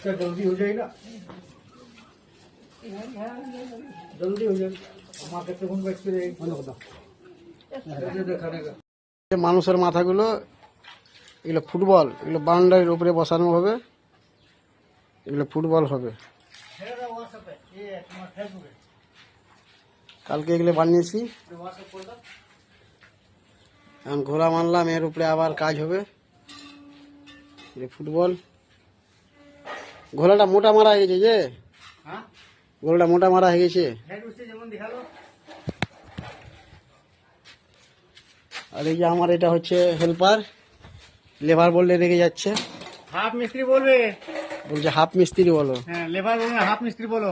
जल्दी हो जाएगा, जल्दी हो जाएगा। মানুষের মাথাগুলো এগুলো ফুটবল, এগুলো বাউন্ডারির উপরে বসানো হবে, এগুলো ফুটবল হবে। কালকে এগুলো বানিয়েছি, এখন ঘোড়া মারলাম, এর উপরে আবার কাজ হবে। ফুটবল ঘোড়াটা মোটা মারা হয়ে গেছে, যে ঘোড়াটা মোটা মারা হয়ে গেছে। আর এই যে আমার এটা হচ্ছে হেল্পার, লেবার বললে রেগে যাচ্ছে। হাফ মিস্ত্রি বলবে, বলছে হাফ মিস্ত্রি বলো। হ্যাঁ লেবার বলবে, হাফ মিস্ত্রি বলো।